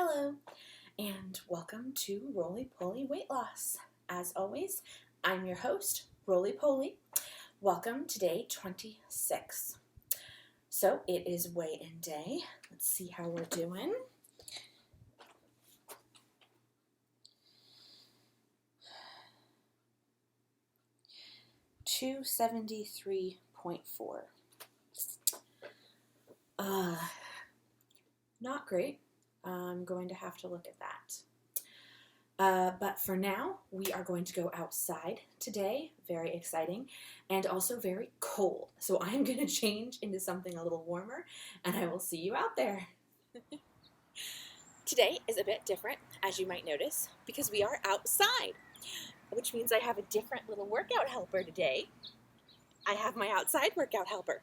Hello, and welcome to Roly Poly Weight Loss. As always, I'm your host, Roly Poly. Welcome to day 26. So it is weigh-in day. Let's see how we're doing. $273.4. Not great. I'm going to have to look at that. But for now, we are going to go outside today. Very exciting and also very cold. So I'm going to change into something a little warmer and I will see you out there. Today is a bit different, as you might notice, because we are outside, which means I have a different little workout helper today. I have my outside workout helper.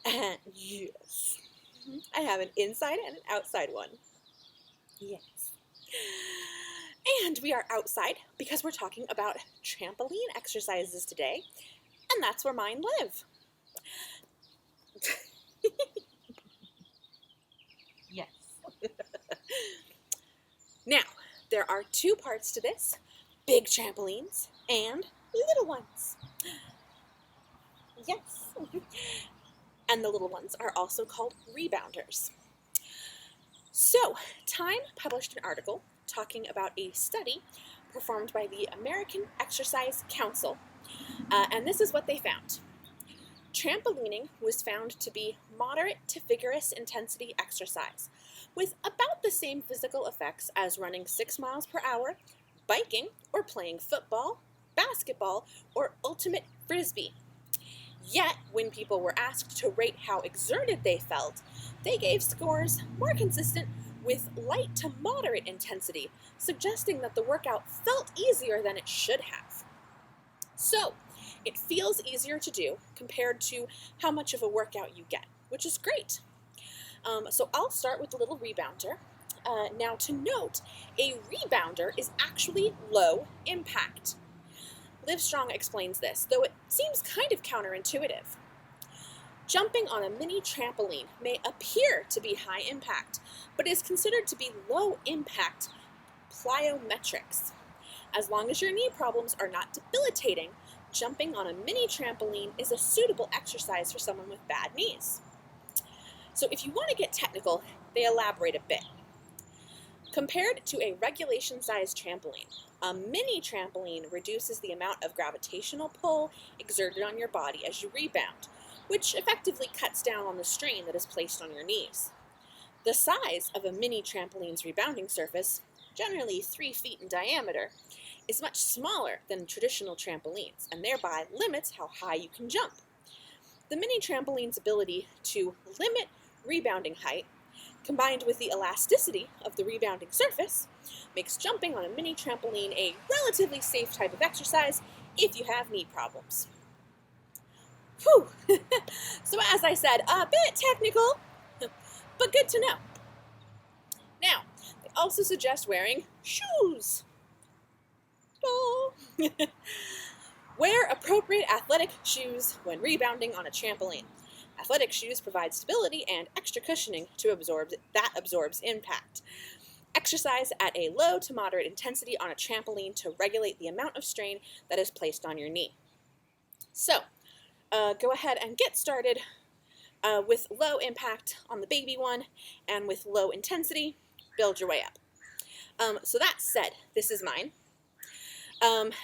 And yes, I have an inside and an outside one. Yes. And we are outside because we're talking about trampoline exercises today, and that's where mine live. Yes. Now, there are two parts to this: big trampolines and little ones. Yes. And the little ones are also called rebounders. So, Time published an article talking about a study performed by the American Exercise Council, and this is what they found. Trampolining was found to be moderate to vigorous intensity exercise, with about the same physical effects as running 6 miles per hour, biking, or playing football, basketball, or ultimate frisbee. Yet, when people were asked to rate how exerted they felt, they gave scores more consistent with light to moderate intensity, suggesting that the workout felt easier than it should have. So, it feels easier to do compared to how much of a workout you get, which is great. So I'll start with the little rebounder. Now to note, a rebounder is actually low impact. Livestrong explains this, though it seems kind of counterintuitive. Jumping on a mini trampoline may appear to be high impact, but is considered to be low impact plyometrics. As long as your knee problems are not debilitating, jumping on a mini trampoline is a suitable exercise for someone with bad knees. So if you want to get technical, they elaborate a bit. Compared to a regulation-sized trampoline, a mini trampoline reduces the amount of gravitational pull exerted on your body as you rebound, which effectively cuts down on the strain that is placed on your knees. The size of a mini trampoline's rebounding surface, generally 3 feet in diameter, is much smaller than traditional trampolines and thereby limits how high you can jump. The mini trampoline's ability to limit rebounding height, combined with the elasticity of the rebounding surface, makes jumping on a mini trampoline a relatively safe type of exercise if you have knee problems. Whew! So as I said, a bit technical, but good to know. Now, they also suggest wearing shoes. Oh. Wear appropriate athletic shoes when rebounding on a trampoline. Athletic shoes provide stability and extra cushioning to absorbs impact. Exercise at a low to moderate intensity on a trampoline to regulate the amount of strain that is placed on your knee. So, go ahead and get started with low impact on the baby one, and with low intensity, build your way up. So that said, this is mine. And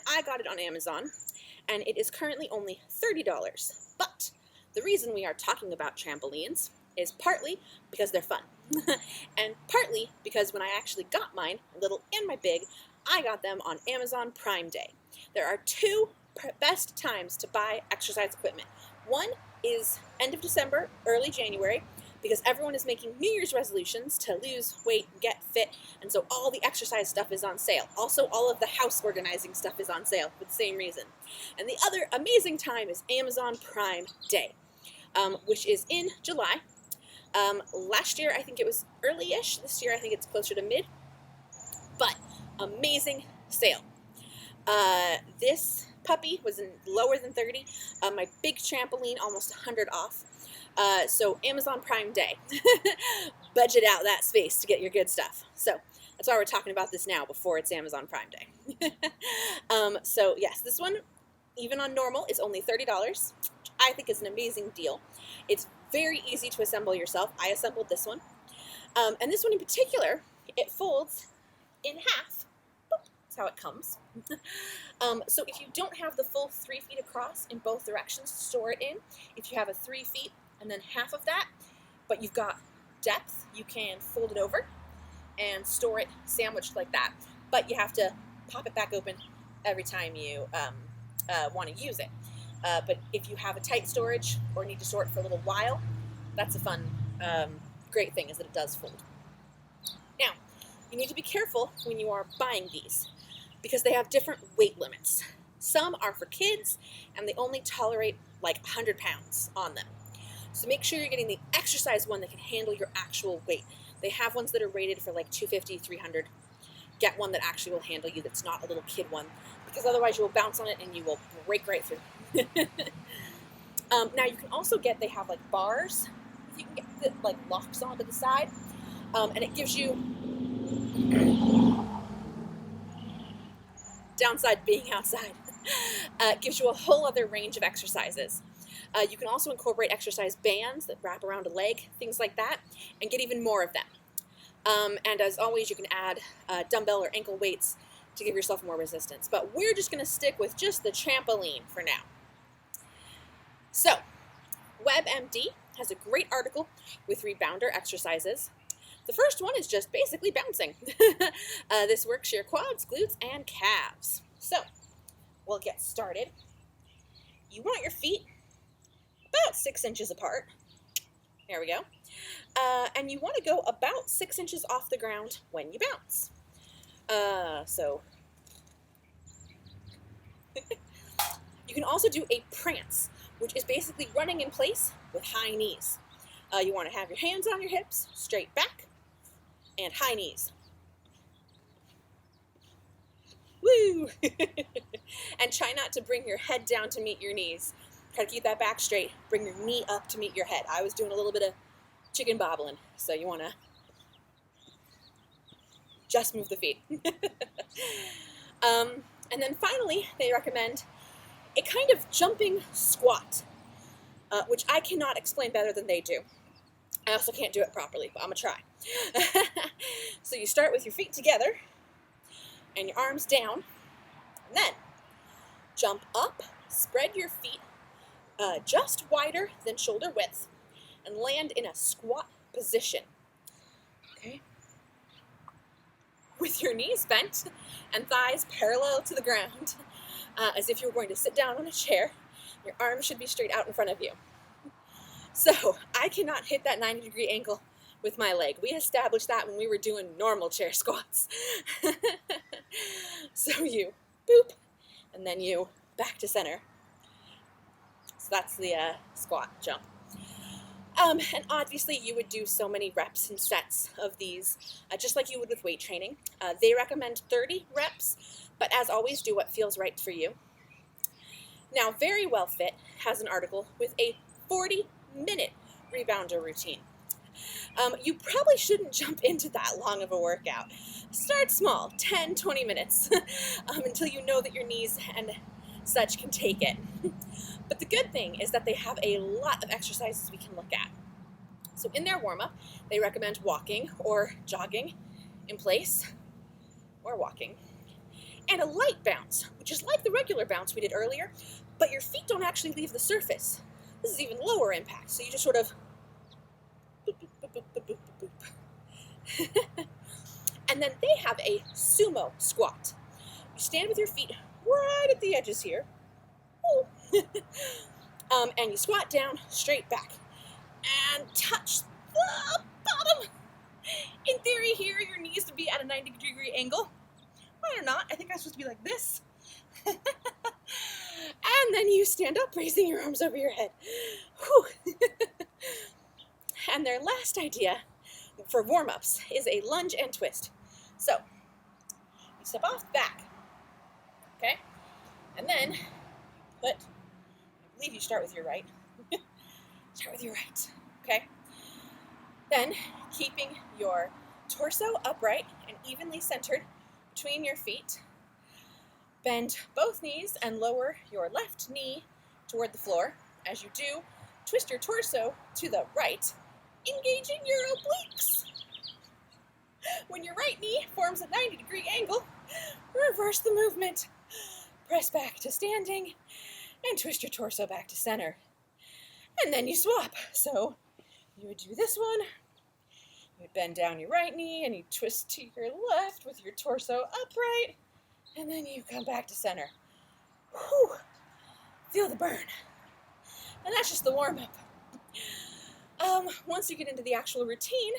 I got it on Amazon, and it is currently only $30. But the reason we are talking about trampolines is partly because they're fun, and partly because when I actually got mine, little and my big, I got them on Amazon Prime Day. There are two best times to buy exercise equipment. One is end of December, early January, because everyone is making New Year's resolutions to lose weight, get fit, and so all the exercise stuff is on sale. Also, all of the house organizing stuff is on sale for the same reason. And the other amazing time is Amazon Prime Day, which is in July. Last year, I think it was early-ish. This year, I think it's closer to mid. But amazing sale. This puppy was lower than 30. My big trampoline, almost 100 off. So Amazon Prime Day. Budget out that space to get your good stuff. So that's why we're talking about this now before it's Amazon Prime Day. So yes, this one, even on normal, is only $30, which I think is an amazing deal. It's very easy to assemble yourself. I assembled this one. And this one in particular, it folds in half. That's how it comes. So if you don't have the full 3 feet across in both directions to store it in, if you have a 3 feet and then half of that, but you've got depth, you can fold it over and store it sandwiched like that. But you have to pop it back open every time you want to use it. But if you have a tight storage or need to store it for a little while, that's a fun, great thing is that it does fold. Now, you need to be careful when you are buying these because they have different weight limits. Some are for kids and they only tolerate like 100 pounds on them. So make sure you're getting the exercise one that can handle your actual weight. They have ones that are rated for like 250, 300. Get one that actually will handle you that's not a little kid one because otherwise you will bounce on it and you will break right through. Now you can also get, they have like bars you can get that like locks onto the side, and it gives you, downside being outside, it gives you a whole other range of exercises. You can also incorporate exercise bands that wrap around a leg, things like that, and get even more of them. And as always, you can add dumbbell or ankle weights to give yourself more resistance. But we're just going to stick with just the trampoline for now. So, WebMD has a great article with rebounder exercises. The first one is just basically bouncing. This works your quads, glutes, and calves. So, we'll get started. You want your feet about 6 inches apart. There we go. And you want to go about 6 inches off the ground when you bounce. So you can also do a prance, which is basically running in place with high knees. You want to have your hands on your hips, straight back, and high knees. Woo! And try not to bring your head down to meet your knees. Try to keep that back straight. Bring your knee up to meet your head. I was doing a little bit of chicken bobbling, so you want to just move the feet. And then finally, they recommend a kind of jumping squat, which I cannot explain better than they do. I also can't do it properly, but I'm going to try. So you start with your feet together and your arms down, and then jump up, spread your feet just wider than shoulder width, and land in a squat position. Okay? With your knees bent and thighs parallel to the ground, as if you were going to sit down on a chair. Your arms should be straight out in front of you. So I cannot hit that 90-degree angle with my leg. We established that when we were doing normal chair squats. So you boop, and then you back to center. So that's the squat jump. And obviously you would do so many reps and sets of these, just like you would with weight training. They recommend 30 reps, but as always, do what feels right for you. Now, Very Well Fit has an article with a 40-minute rebounder routine. You probably shouldn't jump into that long of a workout. Start small, 10, 20 minutes, until you know that your knees and such can take it. But the good thing is that they have a lot of exercises we can look at. So in their warm-up, they recommend walking or jogging in place, or walking, and a light bounce, which is like the regular bounce we did earlier, but your feet don't actually leave the surface. This is even lower impact, so you just sort of boop, boop, boop, boop, boop, boop, boop. And then they have a sumo squat. You stand with your feet right at the edges here, and you squat down, straight back, and touch the bottom. In theory here, your knees would be at a 90-degree angle. Mine are not. I think I'm supposed to be like this. And then you stand up, raising your arms over your head. Whew. And their last idea for warm-ups is a lunge and twist. So, you step off back, okay? And then put, I believe you start with your right, Start with your right, okay? Then, keeping your torso upright and evenly centered between your feet, bend both knees and lower your left knee toward the floor. As you do, twist your torso to the right, engaging your obliques. When your right knee forms a 90-degree angle, reverse the movement. Press back to standing and twist your torso back to center. And then you swap. So you would do this one. You would bend down your right knee and you twist to your left with your torso upright. And then you come back to center. Whew. Feel the burn. And that's just the warm-up. Once you get into the actual routine,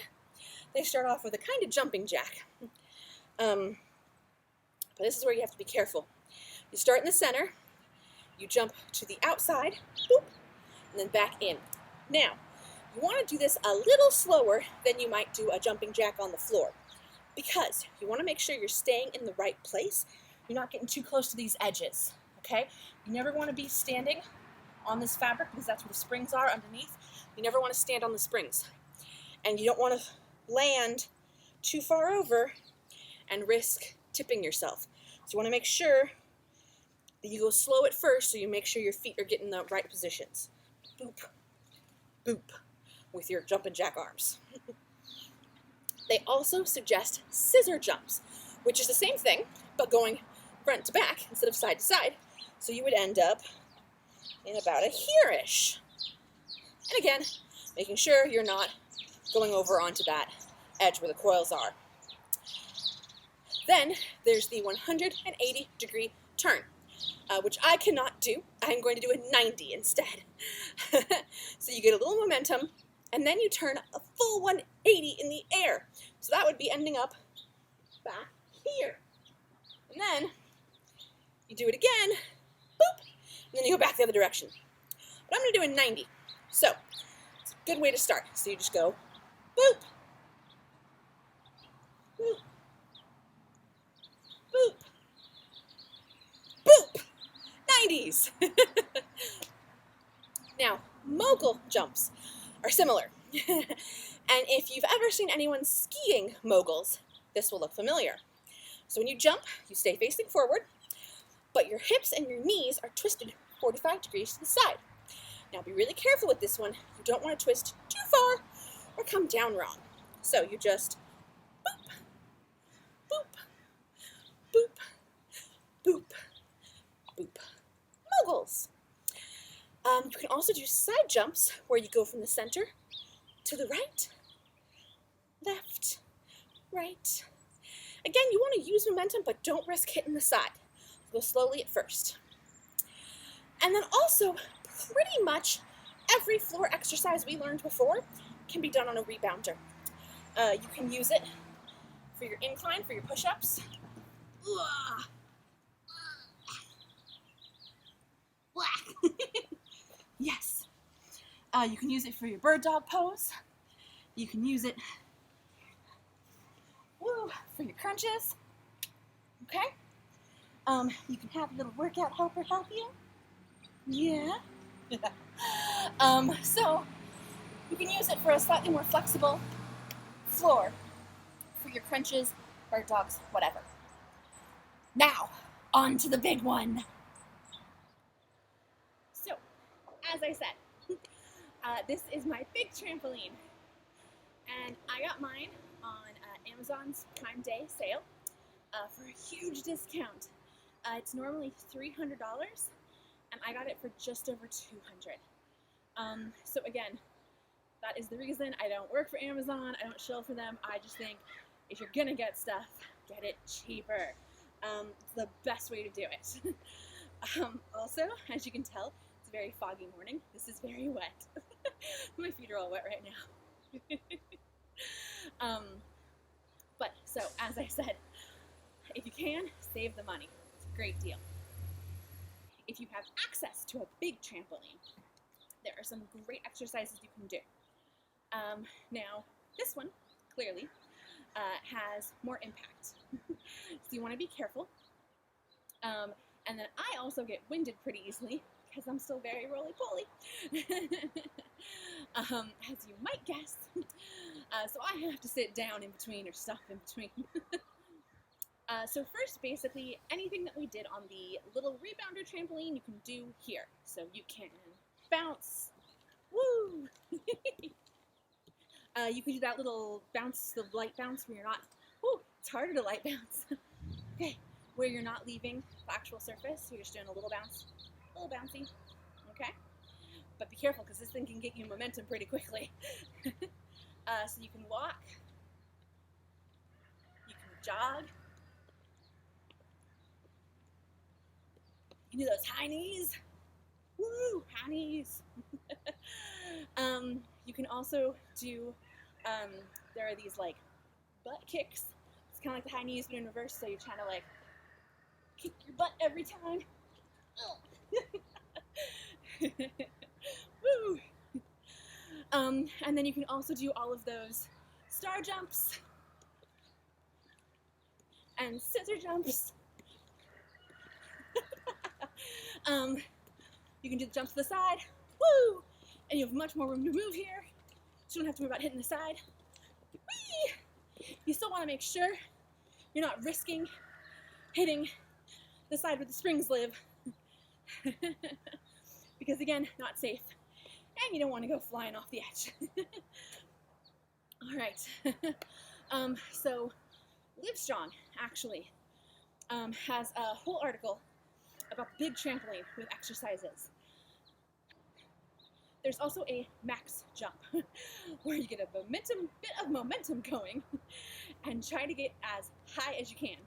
they start off with a kind of jumping jack. But this is where you have to be careful. You start in the center, you jump to the outside, boop, and then back in. Now, you want to do this a little slower than you might do a jumping jack on the floor, because you want to make sure you're staying in the right place. You're not getting too close to these edges, okay? You never want to be standing on this fabric because that's where the springs are underneath. You never want to stand on the springs. And you don't want to land too far over and risk tipping yourself. So you want to make sure that you go slow at first so you make sure your feet are getting the right positions. Boop, boop, with your jumping jack arms. They also suggest scissor jumps, which is the same thing, but going front to back instead of side to side. So you would end up in about a here-ish. And again, making sure you're not going over onto that edge where the coils are. Then there's the 180-degree turn, which I cannot do. I'm going to do a 90 instead. So you get a little momentum, and then you turn a full 180 in the air. So that would be ending up back here. And then you do it again, boop, and then you go back the other direction. But I'm going to do a 90. So it's a good way to start. So you just go boop, boop, boop, boop, 90s. Now, mogul jumps are similar. And if you've ever seen anyone skiing moguls, this will look familiar. So when you jump, you stay facing forward, but your hips and your knees are twisted 45 degrees to the side. Now be really careful with this one. You don't want to twist too far or come down wrong. So you just boop, boop, boop, boop, boop. Moguls. You can also do side jumps where you go from the center to the right, left, right. Again, you want to use momentum, but don't risk hitting the side. Go slowly at first. And then also, pretty much every floor exercise we learned before can be done on a rebounder. You can use it for your incline, for your push-ups. Yes. You can use it for your bird dog pose. You can use it for your crunches. Okay? You can have a little workout helper help you. Yeah. So you can use it for a slightly more flexible floor for your crunches, bird dogs, whatever. Now, on to the big one. So, as I said, this is my big trampoline. And I got mine on Amazon's Prime Day sale for a huge discount. It's normally $300, and I got it for just over $200. So again, that is the reason I don't work for Amazon. I don't shill for them. I just think if you're gonna get stuff, get it cheaper. It's the best way to do it. Also, as you can tell, it's a very foggy morning. This is very wet. My feet are all wet right now. But so, as I said, if you can, save the money. It's a great deal. If you have access to a big trampoline, there are some great exercises you can do. Now, this one, clearly, has more impact. So you want to be careful. And then I also get winded pretty easily because I'm still very roly-poly. as you might guess. So I have to sit down in between or stuff in between. So first, basically, anything that we did on the little rebounder trampoline, you can do here. So you can bounce, woo! You can do that little bounce, the light bounce, where you're not, woo, it's harder to light bounce. Okay, where you're not leaving the actual surface, you're just doing a little bounce, a little bouncy, okay? But be careful, because this thing can get you momentum pretty quickly. So you can walk, you can jog, you can do those high knees, woo, high knees. You can also do, there are these like butt kicks. It's kind of like the high knees but in reverse, so you're trying to like kick your butt every time. Woo! And then you can also do all of those star jumps and scissor jumps. You can do the jump to the side, woo! And you have much more room to move here, so you don't have to worry about hitting the side. Whee! You still want to make sure you're not risking hitting the side where the springs live, because again, not safe, and you don't want to go flying off the edge. All right, so Livestrong actually has a whole article about the big trampoline with exercises. There's also a max jump, where you get a bit of momentum going and try to get as high as you can.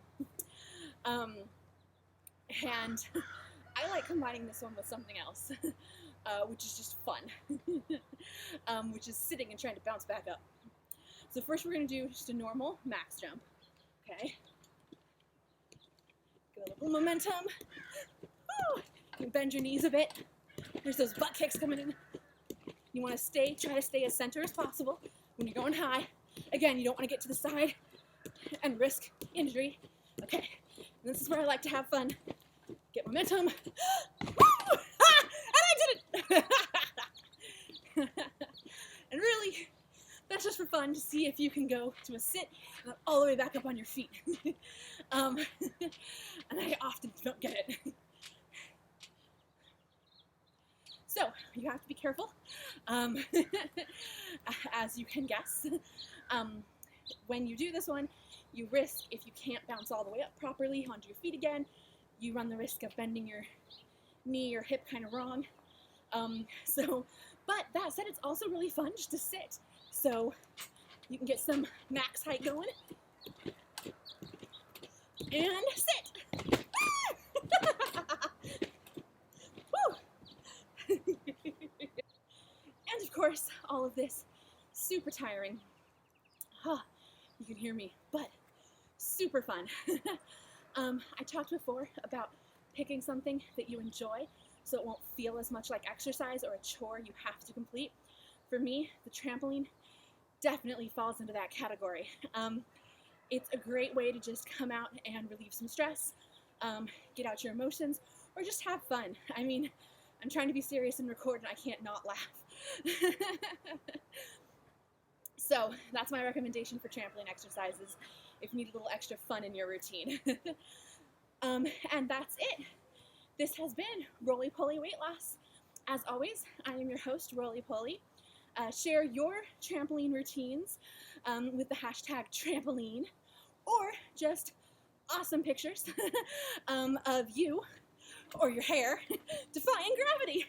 And I like combining this one with something else, which is just fun, which is sitting and trying to bounce back up. So first we're going to do just a normal max jump, okay? Get a little momentum. Woo! You bend your knees a bit. There's those butt kicks coming in. You want to try to stay as center as possible when you're going high. Again, you don't want to get to the side and risk injury. Okay, and this is where I like to have fun. Get momentum. Woo! Ah! And I did it! And really, that's just for fun, to see if you can go to a sit and all the way back up on your feet. And I often don't get it. So, you have to be careful, as you can guess. When you do this one, you risk, if you can't bounce all the way up properly onto your feet again, you run the risk of bending your knee or hip kind of wrong. But that said, it's also really fun just to sit. So, you can get some max height going. And sit! And of course, all of this super tiring. You can hear me, but super fun. I talked before about picking something that you enjoy so it won't feel as much like exercise or a chore you have to complete. For me, the trampoline definitely falls into that category. It's a great way to just come out and relieve some stress, get out your emotions, or just have fun. I mean, I'm trying to be serious and record and I can't not laugh. So that's my recommendation for trampoline exercises if you need a little extra fun in your routine. And that's it. This has been Roly Poly Weight Loss. As always, I am your host, Roly Poly. Share your trampoline routines with the hashtag trampoline, or just awesome pictures of you or your hair defying gravity.